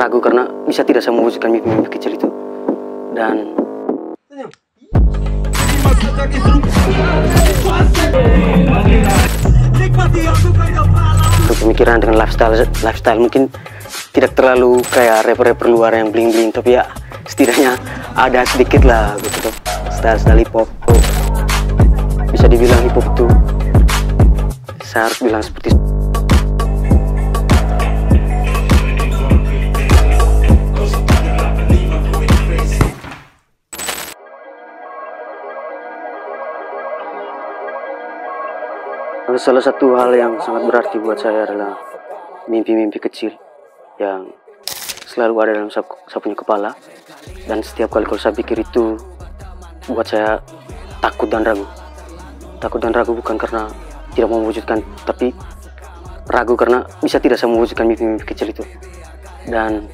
ragu karena bisa tidak saya mewujudkan mimpi-mimpi kecil itu. Dan untuk pemikiran dengan lifestyle mungkin tidak terlalu kayak rapper-rapper luar yang bling-bling, tapi ya setidaknya ada sedikit lah gitu tuh, style hip hop. Bisa dibilang hip hop itu saya harus bilang seperti salah satu hal yang sangat berarti buat saya adalah mimpi-mimpi kecil yang selalu ada dalam saya punya kepala, dan setiap kali kalau saya pikir itu buat saya takut dan ragu. Takut dan ragu bukan karena tidak mau mewujudkan, tapi ragu karena bisa tidak saya mewujudkan mimpi-mimpi kecil itu. Dan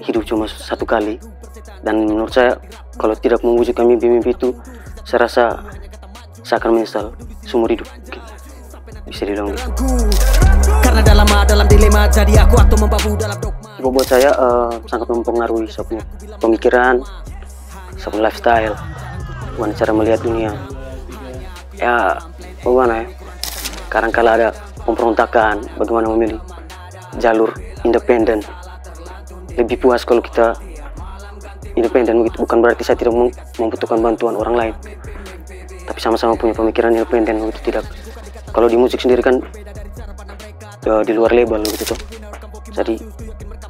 hidup cuma satu kali, dan menurut saya kalau tidak mewujudkan mimpi-mimpi itu, saya rasa saya akan menyesal seumur hidup. Bisa dibilang gitu. Karena dalam dilema jadi aku atau membabu dalam dogma. Buat saya sangat mempengaruhi saya punya pemikiran, saya punya lifestyle, bagaimana cara melihat dunia. Ya, bagaimana ya? Kadang kala ada pemberontakan, bagaimana memilih jalur independen. Lebih puas kalau kita independen, bukan berarti saya tidak membutuhkan bantuan orang lain, tapi sama-sama punya pemikiran independen begitu. Tidak, kalau di musik sendiri kan di luar label gitu tuh. Jadi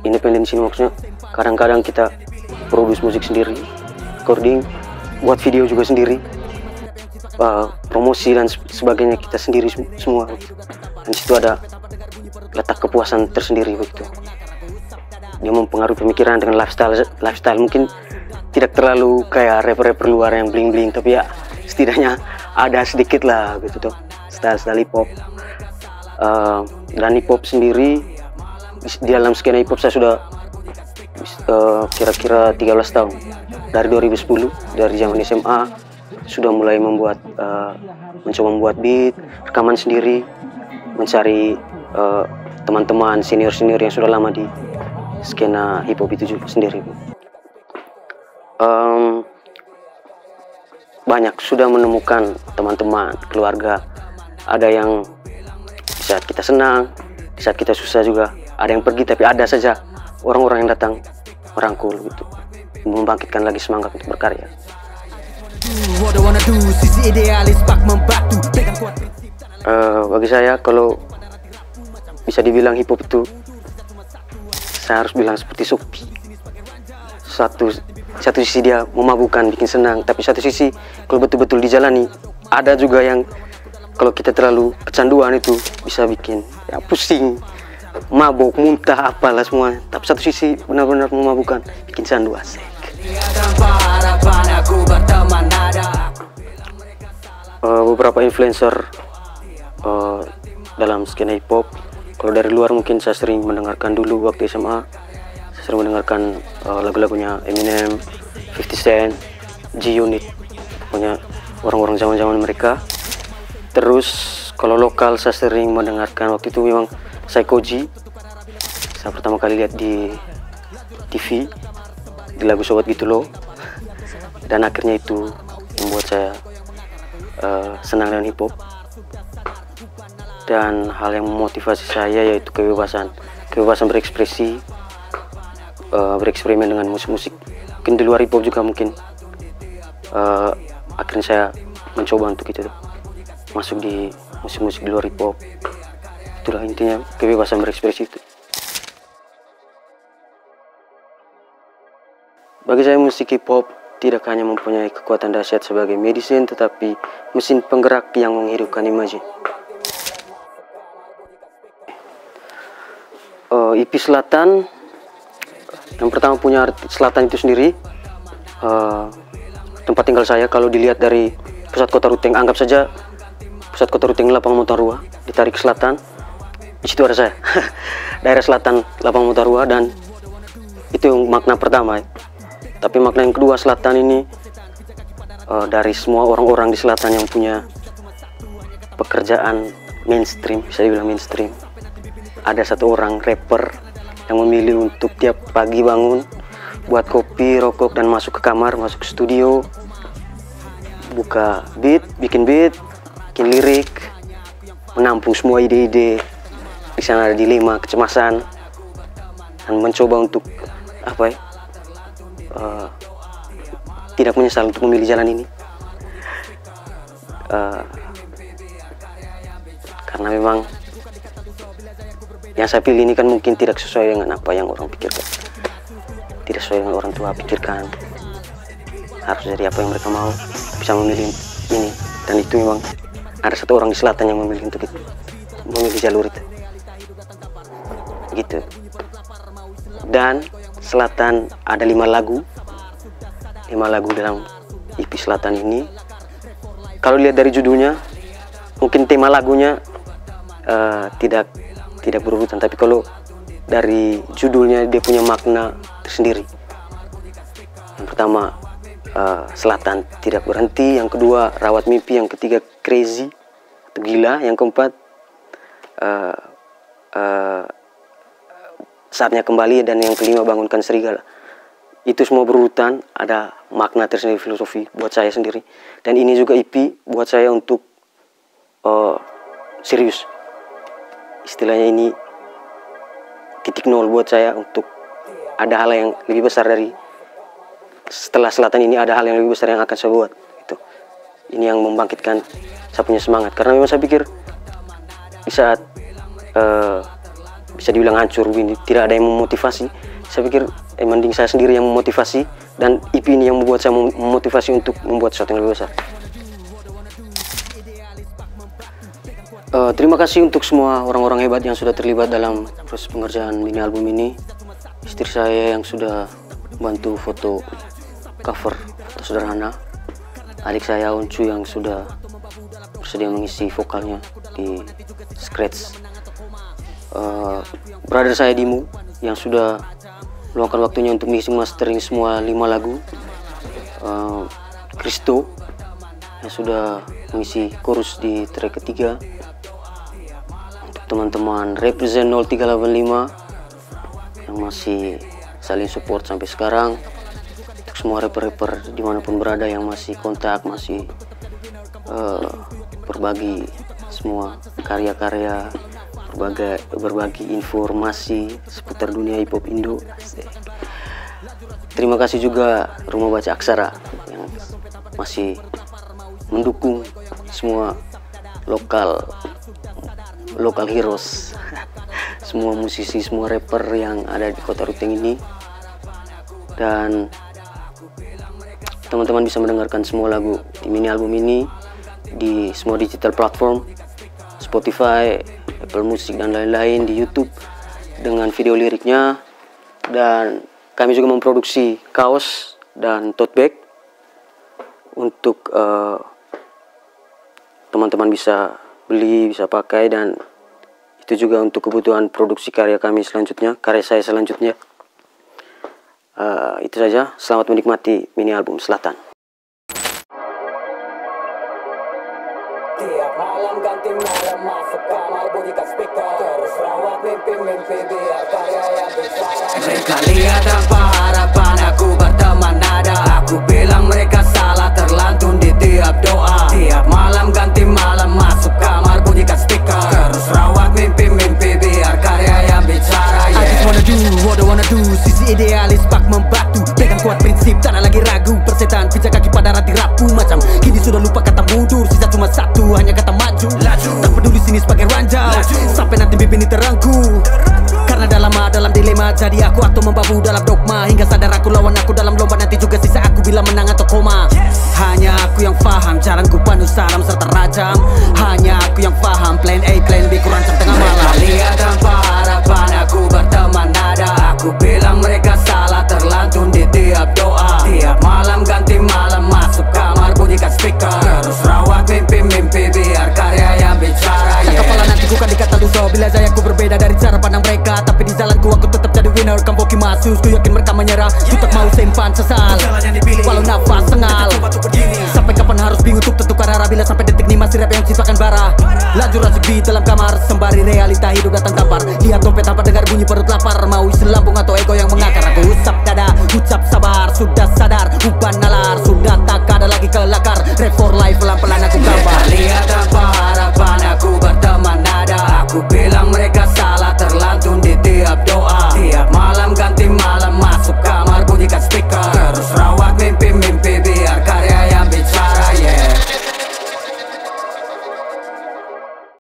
independen di sini maksudnya kadang-kadang kita produce musik sendiri, recording, buat video juga sendiri, promosi dan sebagainya kita sendiri semua. Dan situ ada letak kepuasan tersendiri begitu. Dia mempengaruhi pemikiran dengan lifestyle mungkin tidak terlalu kayak rapper-rapper luar yang bling-bling, tapi ya setidaknya ada sedikit lah gitu tuh, style hip hop. Dan hip hop sendiri di dalam skena hip hop saya sudah kira-kira 13 tahun. Dari 2010, dari zaman SMA sudah mulai mencoba membuat beat, rekaman sendiri, mencari teman-teman senior yang sudah lama di skena hip hop itu juga sendiri. Banyak sudah menemukan teman-teman, keluarga. Ada yang di saat kita senang, di saat kita susah juga. Ada yang pergi, tapi ada saja orang-orang yang datang merangkul gitu, membangkitkan lagi semangat untuk berkarya. Bagi saya kalau bisa dibilang hip hop itu, saya harus bilang seperti Shopee. Satu sisi dia memabukkan, bikin senang, tapi satu sisi kalau betul-betul dijalani, ada juga yang kalau kita terlalu kecanduan itu bisa bikin ya pusing, mabuk, muntah, apalah semua. Tapi satu sisi benar-benar memabukkan, bikin candu, asik. Beberapa influencer dalam skena hip hop. Kalau dari luar mungkin saya sering mendengarkan dulu waktu SMA. Saya sering mendengarkan lagu-lagunya Eminem, 50 Cent, G-Unit, pokoknya orang-orang zaman-zaman mereka. Terus kalau lokal saya sering mendengarkan waktu itu memang Psycho-G. Saya pertama kali lihat di TV, di lagu Sobat Gitu Loh. Dan akhirnya itu membuat saya senang dengan hip hop. Dan hal yang memotivasi saya yaitu kebebasan berekspresi, bereksperimen dengan musik-musik mungkin di luar hip hop juga mungkin. Akhirnya saya mencoba untuk itu, masuk di musik-musik di luar hip hop. Itulah intinya, kebebasan berekspresi itu. Bagi saya musik hip hop tidak hanya mempunyai kekuatan dahsyat sebagai medicine, tetapi mesin penggerak yang menghidupkan imaji. IP Selatan, yang pertama punya arti Selatan itu sendiri, tempat tinggal saya. Kalau dilihat dari pusat kota Ruteng, anggap saja pusat kota Ruteng Lapang Motarua, ditarik ke selatan, di situ ada saya. Daerah selatan Lapang Motarua, dan itu yang makna pertama. Tapi makna yang kedua, selatan ini dari semua orang-orang di selatan yang punya pekerjaan mainstream, bisa dibilang mainstream, ada satu orang rapper yang memilih untuk tiap pagi bangun, buat kopi, rokok, dan masuk ke kamar, masuk ke studio, buka beat, bikin lirik, menampung semua ide-ide. Di sana ada dilema, kecemasan, dan mencoba untuk tidak menyesal untuk memilih jalan ini. Karena memang yang saya pilih ini kan mungkin tidak sesuai dengan apa yang orang pikirkan, tidak sesuai dengan orang tua pikirkan, harus jadi apa yang mereka mau, bisa memilih ini. Dan itu memang ada satu orang di selatan yang memilih untuk itu, memilih jalur itu gitu. Dan selatan ada 5 lagu dalam EP selatan ini. Kalau lihat dari judulnya, mungkin tema lagunya tidak berurutan, tapi kalau dari judulnya dia punya makna tersendiri. Yang pertama Selatan Tidak Berhenti, yang kedua Rawat Mimpi, yang ketiga Crazy atau Gila, yang keempat Saatnya Kembali, dan yang kelima Bangunkan Serigala. Itu semua berurutan, ada makna tersendiri, filosofi buat saya sendiri. Dan ini juga EP buat saya untuk serius. Istilahnya ini titik nol buat saya, untuk ada hal yang lebih besar dari setelah Selatan ini, ada hal yang lebih besar yang akan saya buat. Itu ini yang membangkitkan saya punya semangat, karena memang saya pikir di saat bisa dibilang hancur ini, tidak ada yang memotivasi. Saya pikir mending saya sendiri yang memotivasi, dan EP ini yang membuat saya memotivasi untuk membuat sesuatu yang lebih besar. Terima kasih untuk semua orang-orang hebat yang sudah terlibat dalam proses pengerjaan mini album ini. Istri saya yang sudah bantu foto cover, foto sederhana. Adik saya Uncu yang sudah bersedia mengisi vokalnya di scratch. Brother saya Dimu yang sudah meluangkan waktunya untuk mixing mastering semua 5 lagu. Kristo yang sudah mengisi chorus di track ketiga. Untuk teman-teman Represent 0385 yang masih saling support sampai sekarang. Untuk semua rapper-rapper dimanapun berada yang masih kontak, masih berbagi semua karya-karya, berbagi informasi seputar dunia hip hop Indo. Terima kasih juga Rumah Baca Aksara yang masih mendukung semua lokal heroes, semua musisi, semua rapper yang ada di Kota Ruteng ini. Dan teman-teman bisa mendengarkan semua lagu di mini album ini di semua digital platform, Spotify, Apple Music, dan lain-lain, di YouTube dengan video liriknya. Dan kami juga memproduksi kaos dan tote bag untuk teman-teman bisa beli, bisa pakai, dan itu juga untuk kebutuhan produksi karya kami selanjutnya, karya saya selanjutnya. Itu saja, selamat menikmati mini album Selatan. Tiap malam ganti malam, masuk kamar bunyikan speaker, terus rawat mimpi-mimpi biar karya yang bicara. Mereka lihat tanpa harapan, aku berteman nada. Aku bilang mereka salah, terlantun di tiap doa. Tiap malam ganti malam, masuk kamar bunyikan speaker, terus rawat mimpi-mimpi biar karya yang bicara. I just wanna do what I wanna do. Sisi idealis bak membatu, pegang kuat prinsip, tak ada lagi ragu. Persetan pijak kaki pada rati rapuh, macam kini sudah lupa kata mundur. Sisa cuma satu, hanya kata maju. Tak peduli sini sebagai ranjau, sampai nanti mimpi ini terangku. Karena dalam dilema, jadi aku atau membabu dalam dogma. Hingga sadar aku lawan aku dalam lomba, nanti juga sisa aku bila menang atau koma. Hanya aku yang paham, jalanku penuh salam serta rajam. Hanya aku yang paham, plan A, plan B, ku rancang tengah malam. Mereka lihat tanpa harapan, aku berteman nada. Aku bilang mereka salah, terlantun di tiap doa. Tiap malam ganti malam, masuk kamar bunyikan speaker, terus rawat mimpi-mimpi biar karya yang bicara. Tak kepala nanti ku kan dikata duso, bila zayaku berbeda dari cara pandang mereka. Tapi di jalanku aku tetap jadi winner, kamboki masus. Ku yakin mereka menyerah, ku tak mau simpan sesal walau nafas sengal. Sampai kapan harus bingung untuk tentukan arah bila sampai detik ini masih rap yang ciptakan bara. Laju rasik beat dalam kamar, sembari realita hidup datang tampar. Lihat dompet tanpa dengar bunyi perut lapar, mau isi lambung atau ego yang mengakar. Aku usap dada, ucap sabar, sudah sadar, uban nalar, sudah tak ada lagi kelakar. Rap for life, pelan-pelan aku gambar.